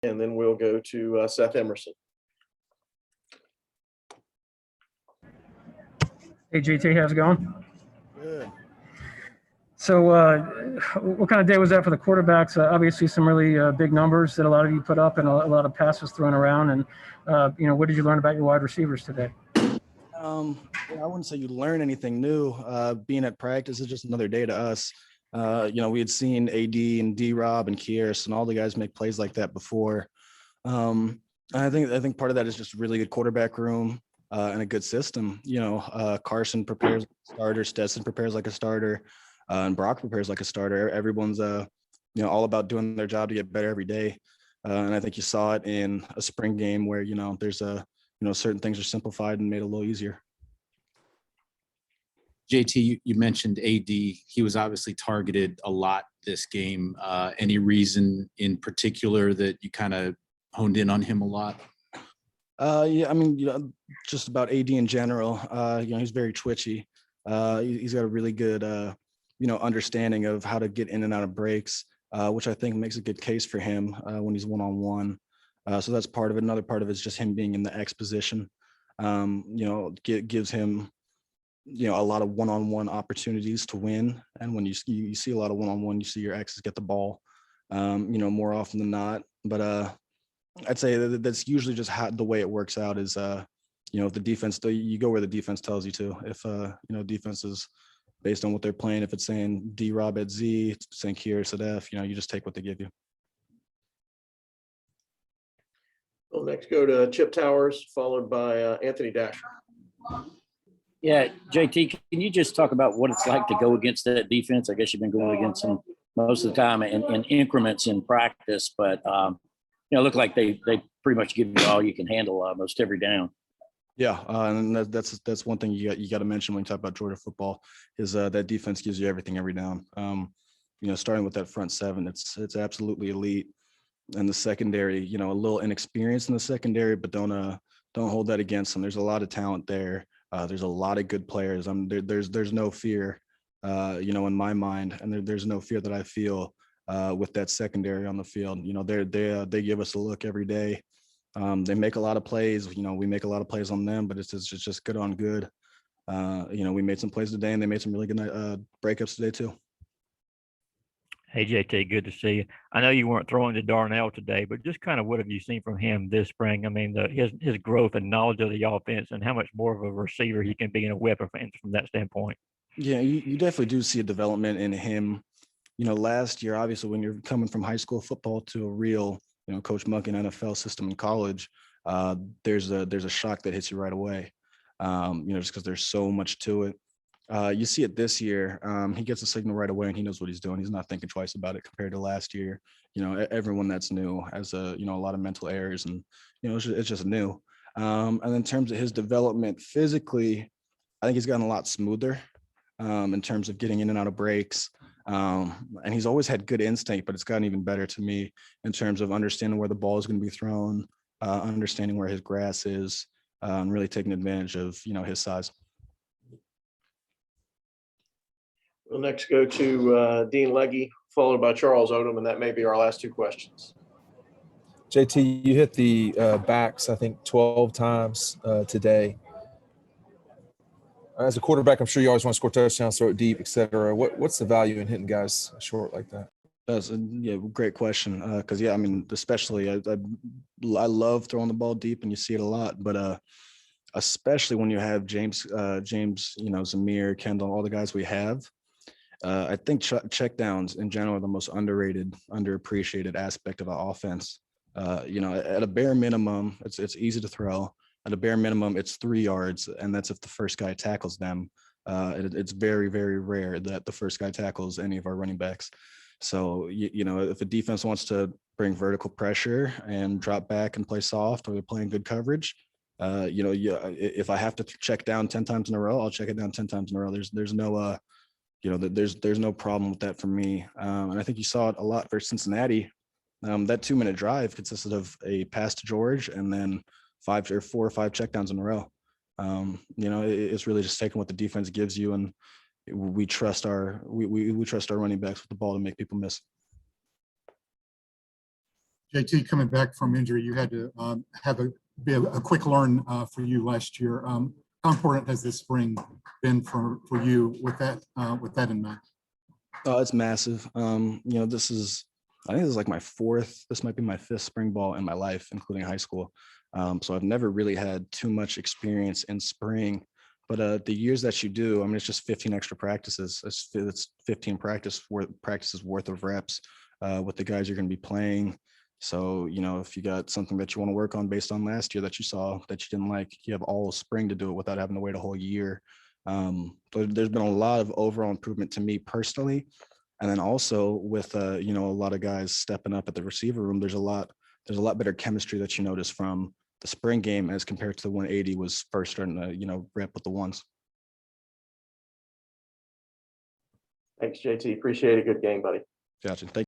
and then we'll go to Seth Emerson. Hey, JT, how's it going? Good. So what kind of day was that for the quarterbacks? Obviously some really big numbers that a lot of you put up and a lot of passes thrown around. And, what did you learn about your wide receivers today? I wouldn't say you learn anything new. Being at practice is just another day to us. We had seen AD and D-Rob and Kieris and all the guys make plays like that before. I think part of that is just really good quarterback room and a good system. Carson prepares like a starter, Stetson prepares like a starter, and Brock prepares like a starter. Everyone's all about doing their job to get better every day. And I think you saw it in a spring game where there's certain things are simplified and made a little easier. JT, you mentioned AD. He was obviously targeted a lot this game. Any reason in particular that you kind of honed in on him a lot? Just about AD in general. He's very twitchy. He's got a really good, understanding of how to get in and out of breaks, which I think makes a good case for him when he's one-on-one. So that's part of it. Another part of it is just him being in the X position. Gives him, a lot of one-on-one opportunities to win. And when you see a lot of one-on-one, you see your X's get the ball, more often than not. But I'd say that's usually just the way it works out is, if the defense, you go where the defense tells you to. If, defense is based on what they're playing, if it's saying D-Rob at Z, saying Kieris at F, you just take what they give you. We'll next go to Chip Towers, followed by Anthony Dasher. Yeah, JT, can you just talk about what it's like to go against that defense? I guess you've been going against them most of the time in increments in practice, but look like they pretty much give you all you can handle almost every down. Yeah, and that's one thing you got to mention when you talk about Georgia football is that defense gives you everything every down. Starting with that front seven, it's absolutely elite. And the secondary, a little inexperienced in the secondary, but don't hold that against them. There's a lot of talent there. There's a lot of good players. There's no fear, in my mind, and there's no fear that I feel with that secondary on the field. They give us a look every day. They make a lot of plays. We make a lot of plays on them, but it's just good on good. We made some plays today, and they made some really good breakups today too. Hey, JT, good to see you. I know you weren't throwing to Darnell today, but just kind of what have you seen from him this spring? I mean, his growth and knowledge of the offense and how much more of a receiver he can be in a weapon from that standpoint. Yeah, you definitely do see a development in him. Last year, obviously, when you're coming from high school football to a real, Coach Monken NFL system in college, there's a shock that hits you right away, just because there's so much to it. You see it this year. He gets a signal right away and he knows what he's doing. He's not thinking twice about it compared to last year. Everyone that's new has a lot of mental errors and, it's just new. And in terms of his development physically, I think he's gotten a lot smoother in terms of getting in and out of breaks. And he's always had good instinct, but it's gotten even better to me in terms of understanding where the ball is going to be thrown, understanding where his grass is, and really taking advantage of, his size. We'll next go to Dean Legge, followed by Charles Odom, and that may be our last two questions. JT, you hit the backs, I think, 12 times today. As a quarterback, I'm sure you always want to score touchdowns, throw it deep, et cetera. What's the value in hitting guys short like that? That's a great question. Because especially I love throwing the ball deep, and you see it a lot. But especially when you have James, Zamir, Kendall, all the guys we have. I think checkdowns in general are the most underrated, underappreciated aspect of our offense. At a bare minimum, it's easy to throw. At a bare minimum, it's 3 yards, and that's if the first guy tackles them. It's very, very rare that the first guy tackles any of our running backs. So, if a defense wants to bring vertical pressure and drop back and play soft, or they're playing good coverage, if I have to check down 10 times in a row, I'll check it down 10 times in a row. There's no there's no problem with that for me. And I think you saw it a lot for Cincinnati. That 2-minute drive consisted of a pass to George and then 4 or 5 checkdowns in a row. It's really just taking what the defense gives you, and we trust our running backs with the ball to make people miss. JT, coming back from injury, you had to have be a quick learn for you last year. How important has this spring been for you with that in mind? Oh, it's massive. You know, I think this is like this might be my 5th spring ball in my life, including high school. So I've never really had too much experience in spring, but the years that you do, I mean, it's just 15 extra practices. It's 15 practices worth of reps with the guys you're going to be playing. So, you know, if you got something that you want to work on based on last year that you saw that you didn't like, you have all spring to do it without having to wait a whole year. But there's been a lot of overall improvement to me personally. And then also with, you know, a lot of guys stepping up at the receiver room, there's a lot better chemistry that you notice from the spring game as compared to when AD was first starting to, you know, rep with the ones. Thanks, JT. Appreciate a good game, buddy. Gotcha. Thank